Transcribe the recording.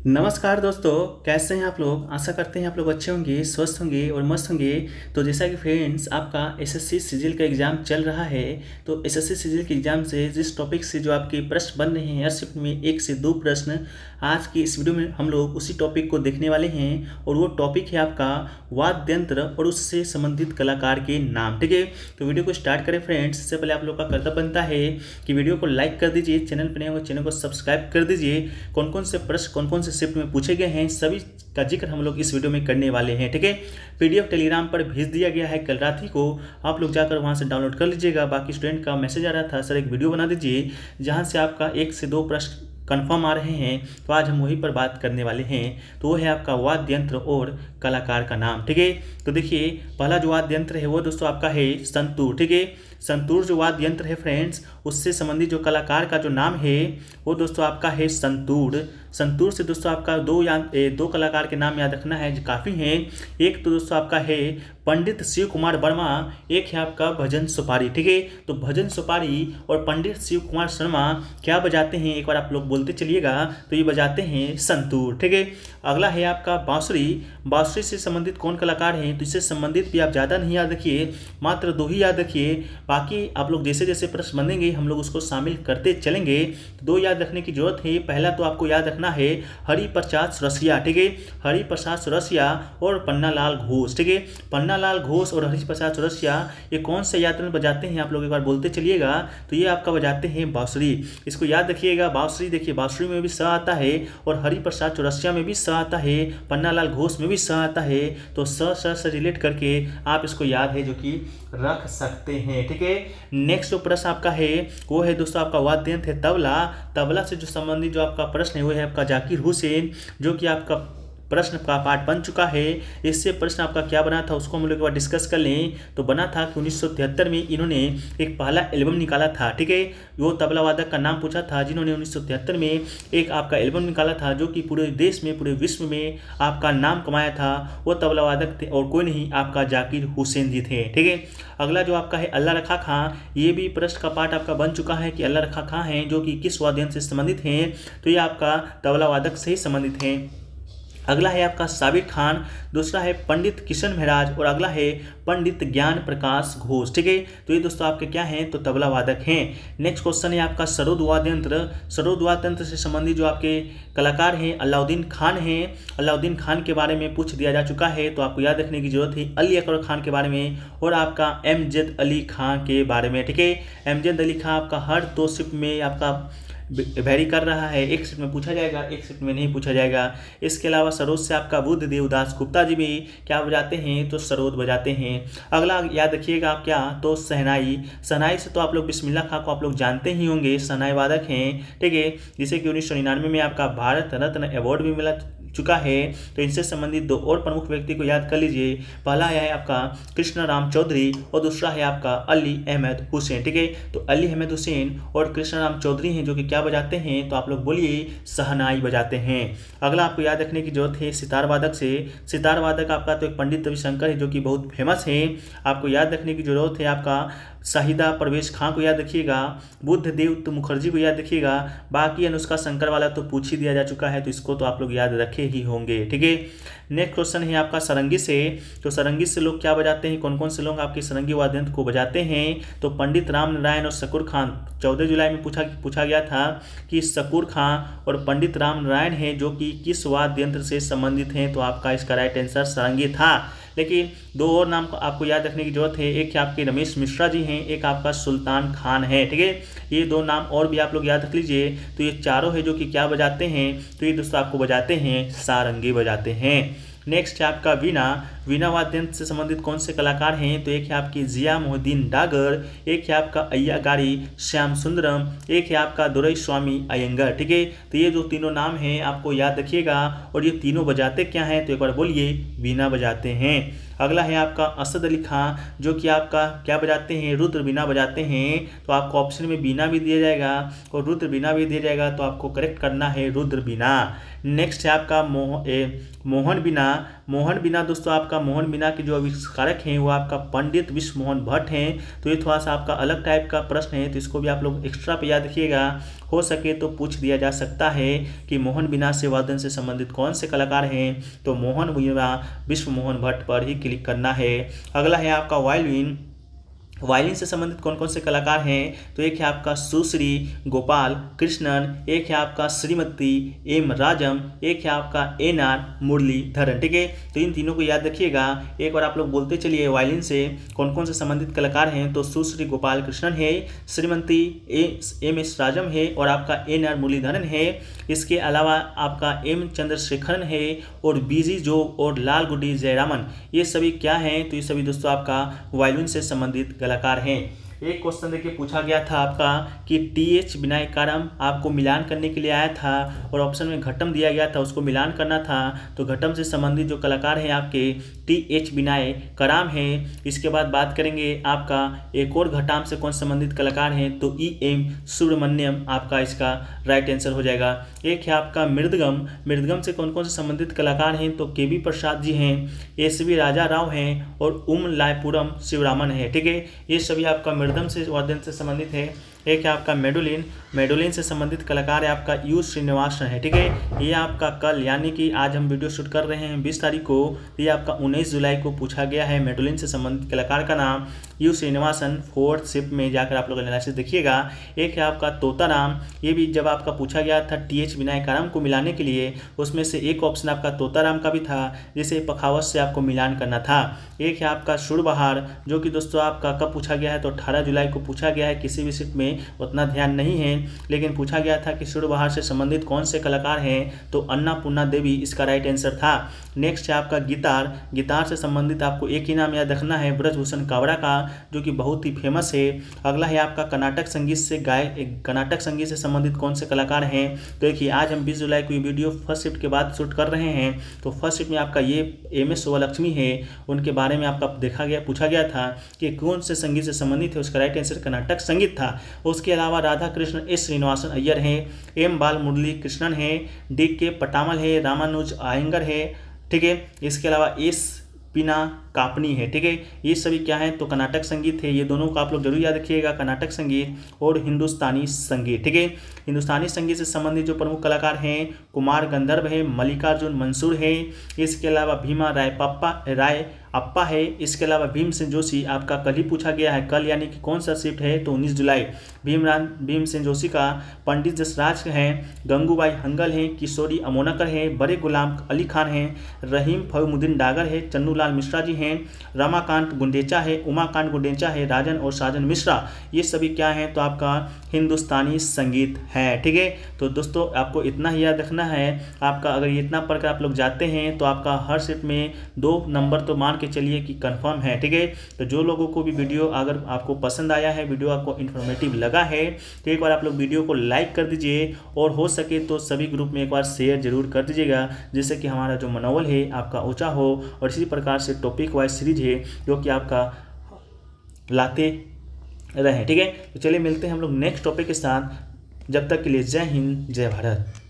नमस्कार दोस्तों, कैसे हैं आप लोग। आशा करते हैं आप लोग अच्छे होंगे, स्वस्थ होंगे और मस्त होंगे। तो जैसा कि फ्रेंड्स आपका एसएससी सिजिल का एग्ज़ाम चल रहा है, तो एसएससी सिजिल के एग्ज़ाम से जिस टॉपिक से जो आपके प्रश्न बन रहे हैं हर शिफ्ट में 1 से 2 प्रश्न, आज की इस वीडियो में हम लोग उसी टॉपिक को देखने वाले हैं। और वो टॉपिक है आपका वाद्य यंत्र और उससे संबंधित कलाकार के नाम। ठीक है, तो वीडियो को स्टार्ट करें फ्रेंड्स। इससे पहले आप लोग का कर्तव्य बनता है कि वीडियो को लाइक कर दीजिए, चैनल पर नए हो चैनल को सब्सक्राइब कर दीजिए। कौन कौन से प्रश्न कौन कौन से शिफ्ट में पूछे गए हैं सभी का जिक्र हम लोग इस वीडियो में करने वाले हैं। ठीक है, पीडीएफ टेलीग्राम पर भेज दिया गया है कल रात ही को, आप लोग जाकर वहां से डाउनलोड कर लीजिएगा। बाकी स्टूडेंट का मैसेज आ रहा था सर एक वीडियो बना दीजिए जहां से आपका 1 से 2 प्रश्न कंफर्म आ रहे हैं, तो आज हम वहीं पर बात करने वाले हैं। तो वो है आपका वाद्य यंत्र और कलाकार का नाम। ठीक है, तो देखिए पहला जो वाद्य यंत्र है वो दोस्तों आपका है संतूर। ठीक है, संतूर जो वाद्य यंत्र है फ्रेंड्स, उससे संबंधित जो कलाकार का जो नाम है वो दोस्तों आपका है संतूर। संतूर से दोस्तों आपका दो कलाकार के नाम याद रखना है जो काफ़ी हैं। एक तो दोस्तों आपका है पंडित शिव कुमार वर्मा, एक है आपका भजन सुपारी। ठीक है, तो भजन सुपारी और पंडित शिव कुमार शर्मा क्या बजाते हैं, एक बार आप लोग बोलते चलिएगा। तो ये बजाते हैं संतूर। ठीक है, अगला है आपका बांसुरी। बांसुरी से संबंधित कौन कलाकार हैं, तो इससे संबंधित भी आप ज़्यादा नहीं याद रखिए, मात्र 2 ही याद रखिए। बाकी आप लोग जैसे जैसे प्रश्न बनेंगे हम लोग उसको शामिल करते चलेंगे। 2 याद रखने की जरूरत है। पहला तो आपको याद रखना है हरिप्रसाद सुरसिया। ठीक है, हरिप्रसाद सुरसिया और पन्नालाल घोष। ठीक है, पन्नालाल घोष और हरिप्रसाद सुरसिया ये कौन से यंत्र बजाते हैं, आप लोग एक बार बोलते चलिएगा। तो ये आपका बजाते हैं बांसुरी। इसको याद रखिएगा, बांसुरी। देखिए बांसुरी में भी स आता है और हरिप्रसाद चौरसिया में भी स आता है, पन्नालाल घोष में भी स आता है। तो स से रिलेट करके आप इसको याद है जो कि रख सकते हैं। ठीक है, नेक्स्ट जो प्रश्न आपका है वो है दोस्तों आपका वाद्य यंत्र है तबला। तबला से जो संबंधित जो आपका प्रश्न है वो है आपका जाकिर हुसैन, जो कि आपका प्रश्न का पार्ट बन चुका है। इससे प्रश्न आपका क्या बना था उसको हम लोग एक बार डिस्कस कर लें। तो बना था कि 1973 में इन्होंने एक पहला एल्बम निकाला था। ठीक है, वो तबला वादक का नाम पूछा था जिन्होंने 1973 में एक आपका एल्बम निकाला था जो कि पूरे देश में पूरे विश्व में आपका नाम कमाया था। वो तबला वादक थे और कोई नहीं, आपका जाकिर हुसैन जी थे। ठीक है, अगला जो आपका है अल्लाह रखा खां। ये भी प्रश्न का पार्ट आपका बन चुका है कि अल्लाह रखा खां हैं जो कि किस वाद्य यंत्र से संबंधित हैं, तो ये आपका तबला वादक से ही संबंधित हैं। अगला है आपका साबिर खान, दूसरा है पंडित किशन महराज और अगला है पंडित ज्ञान प्रकाश घोष। ठीक है, तो ये दोस्तों आपके क्या हैं, तो तबला वादक हैं। नेक्स्ट क्वेश्चन है आपका सरोद वाद्य यंत्र। सरोद वाद्य यंत्र से संबंधित जो आपके कलाकार हैं अलाउद्दीन खान हैं। अलाउद्दीन खान के बारे में पूछ दिया जा चुका है, तो आपको याद रखने की जरूरत है अली अकबर खान के बारे में और आपका एमजेद अली खां के बारे में। ठीक है, एमजेद अली खां आपका हर 2 शिफ्ट में आपका वेरी कर रहा है, एक शिफ्ट में पूछा जाएगा, एक शिफ्ट में नहीं पूछा जाएगा। इसके अलावा सरोद से आपका बुद्धदेव दास गुप्ता जी भी क्या बजाते हैं, तो सरोद बजाते हैं। अगला याद रखिएगा आप क्या, तो शहनाई। शहनाई से तो आप लोग बिस्मिल्लाह खां को आप लोग जानते ही होंगे, शहनाई वादक हैं। ठीक है, जिसे कि 1999 में आपका भारत रत्न अवार्ड भी मिला चुका है। तो इनसे संबंधित 2 और प्रमुख व्यक्ति को याद कर लीजिए। पहला है आपका कृष्ण राम चौधरी और दूसरा है आपका अली अहमद हुसैन। ठीक है, तो अली अहमद हुसैन और कृष्ण राम चौधरी हैं जो कि क्या बजाते हैं, तो आप लोग बोलिए शहनाई बजाते हैं। अगला आपको याद रखने की जरूरत है सितार वादक से। सितार वादक आपका तो एक पंडित रविशंकर है जो कि बहुत फेमस है। आपको याद रखने की जरूरत है आपका शाहिदा परवेश खां को याद रखिएगा, बुद्धदेव मुखर्जी को याद रखिएगा। बाकी अनुष्का शंकर वाला तो पूछ ही दिया जा चुका है, तो इसको तो आप लोग याद रखे ही होंगे। ठीक है, नेक्स्ट क्वेश्चन है आपका सरंगी से। तो सरंगी से लोग क्या बजाते हैं, कौन कौन से लोग आपके सरंगी वाद्य यंत्र को बजाते हैं, तो पंडित राम नारायण और शकूर खान। 14 जुलाई में पूछा गया था कि शकूर खान और पंडित राम नारायण हैं जो कि किस वाद्य यंत्र से संबंधित हैं, तो आपका इसका राइट आंसर सरंगी था। लेकिन 2 और नाम आपको याद रखने की जरूरत है, एक आपके रमेश मिश्रा जी हैं, एक आपका सुल्तान खान है। ठीक है, ये 2 नाम और भी आप लोग याद रख लीजिए। तो ये चारों है जो कि क्या बजाते हैं, तो ये दोस्तों आपको बजाते हैं सारंगी बजाते हैं। नेक्स्ट है आपका वीणा। वीणा वाद्य यंत्र से संबंधित कौन से कलाकार हैं, तो एक है आपकी जिया मोहद्दीन डागर, एक है आपका अय्यागारी श्याम सुंदरम, एक है आपका दुरई स्वामी अयंगर। ठीक है, तो ये जो तीनों नाम हैं आपको याद रखिएगा और ये तीनों बजाते क्या हैं, तो एक बार बोलिए वीणा बजाते हैं। अगला है आपका असद अली खां, जो कि आपका क्या बजाते हैं, रुद्र बीना बजाते हैं। तो आपको ऑप्शन में बीना भी दिया जाएगा और रुद्र बीना भी दिया जाएगा, तो आपको करेक्ट करना है रुद्र बीना। नेक्स्ट है आपका मोहन बीना। मोहन बीना दोस्तों, आपका मोहन बीना के जो आविष्कारक हैं वो आपका पंडित विश्व मोहन भट्ट हैं। तो ये थोड़ा सा आपका अलग टाइप का प्रश्न है, तो इसको भी आप लोग एक्स्ट्रा पे याद रखिएगा, हो सके तो पूछ दिया जा सकता है कि मोहन बीना से वादन से संबंधित कौन से कलाकार हैं। तो मोहन बीना विश्व मोहन भट्ट पर ही क्लिक करना है। अगला है आपका वायलिन। वायलिन से संबंधित कौन कौन से कलाकार हैं, तो एक है आपका सुश्री गोपाल कृष्णन, एक है आपका श्रीमती एम राजम, एक है आपका NR मुरलीधरन। ठीक है, तो इन तीनों को याद रखिएगा। एक बार आप लोग बोलते चलिए वायलिन से कौन कौन से संबंधित कलाकार हैं, तो सुश्री गोपाल कृष्णन है, श्रीमती MS राजम है और आपका NR मुरलीधरन है। इसके अलावा आपका M चंद्रशेखरन है और BG जोग और लाल गुडी जयरामन, ये सभी क्या हैं, तो ये सभी दोस्तों आपका वायलिन से संबंधित कलाकार हैं। एक क्वेश्चन देखिए पूछा गया था आपका कि TH विनायकारम आपको मिलान करने के लिए आया था और ऑप्शन में घटम दिया गया था, उसको मिलान करना था। तो घटम से संबंधित जो कलाकार हैं आपके TH विनायकारम है। इसके बाद बात करेंगे आपका एक और घटाम से कौन संबंधित कलाकार हैं, तो EM सुब्रमण्यम आपका इसका राइट आंसर हो जाएगा। एक है आपका मृदगम। मृदगम से कौन कौन से संबंधित कलाकार हैं, तो KB प्रसाद जी हैं, SV राजा राव हैं और लायपुरम शिवरामन है। ठीक है, ये सभी आपका मृदगम से वादन से संबंधित है। एक है आपका मेडोलिन। मेडोलिन से संबंधित कलाकार है आपका U श्रीनिवासन है। ठीक है, ये आपका कल यानी कि आज हम वीडियो शूट कर रहे हैं 20 तारीख को, ये आपका 19 जुलाई को पूछा गया है। मेडोलिन से संबंधित कलाकार का नाम U श्रीनिवासन। 4th शिफ्ट में जाकर आप लोग एनालिसिस देखिएगा। एक है आपका तोताराम, ये भी जब आपका पूछा गया था TH विनायकारम को मिलाने के लिए, उसमें से एक ऑप्शन आपका तोताराम का भी था, जिसे पखावत से आपको मिलान करना था। एक है आपका सुरबहार, जो कि दोस्तों आपका कब पूछा गया है, तो 18 जुलाई को पूछा गया है। किसी भी शिफ्ट में उतना ध्यान नहीं है, लेकिन पूछा गया था कि सुरबहार से संबंधित कौन से कलाकार हैं, तो अन्नपूर्णा देवी इसका राइट आंसर था। नेक्स्ट है आपका गिटार। गिटार से संबंधित आपको एक ही नाम याद रखना है, ब्रजभूषण कावड़ा का, जो कि बहुत ही फेमस है। अगला है आपका कर्नाटक संगीत से संबंधित कौन से कलाकार हैं, तो देखिए आज हम 20 जुलाई को ये वीडियो फर्स्ट शिफ्ट के बाद शूट कर रहे हैं। तो फर्स्ट शिफ्ट में आपका ये MS शुभलक्ष्मी है, उनके बारे में आपका पूछा गया था कि कौन से संगीत से संबंधित है, उसका राइट आंसर कर्नाटक संगीत था। उसके अलावा राधा कृष्ण S श्रीनिवासन अय्यर हैं, M बाल मुरली कृष्णन है, DK पटामल है, रामानुज आयंगर है। ठीक है, इसके अलावा S पिना कापनी है। ठीक है, ये सभी क्या है, तो कर्नाटक संगीत है। ये दोनों को आप लोग जरूर याद रखिएगा, कर्नाटक संगीत और हिंदुस्तानी संगीत। ठीक है, हिंदुस्तानी संगीत से संबंधित जो प्रमुख कलाकार हैं, कुमार गंधर्व है, मल्लिकार्जुन मंसूर है, इसके अलावा भीमा राय अप्पा है, इसके अलावा भीमसेन जोशी आपका कल ही पूछा गया है, कल यानी कि कौन सा शिफ्ट है, तो 19 जुलाई। भीमसेन जोशी का पंडित जसराज हैं, गंगूबाई हंगल हैं, किशोरी अमोनकर हैं, बड़े गुलाम अली खान हैं, रहीम फयूमुद्दीन डागर है, चन्नूलाल मिश्रा जी हैं, रमाकांत गुंडेचा है, उमाकांत गुंडेचा है, राजन और साजन मिश्रा, ये सभी क्या हैं, तो आपका हिंदुस्तानी संगीत है। ठीक है, तो दोस्तों आपको इतना ही याद रखना है। आपका अगर ये इतना पढ़कर आप लोग जाते हैं तो आपका हर शिफ्ट में 2 नंबर तो मान के चलिए कि कंफर्म है। ठीक है, तो जो लोगों को भी वीडियो अगर आपको पसंद आया है, वीडियो आपको इन्फॉर्मेटिव लगा है, तो एक बार आप लोग वीडियो को लाइक कर दीजिए और हो सके तो सभी ग्रुप में एक बार शेयर जरूर कर दीजिएगा, जिससे कि हमारा जो मनोबल है आपका ऊंचा हो और इसी प्रकार से टॉपिक वाइज सीरीज है जो कि आपका लाते रहें। ठीक है, तो चलिए मिलते हैं हम लोग नेक्स्ट टॉपिक के साथ। जब तक के लिए जय हिंद, जय भारत।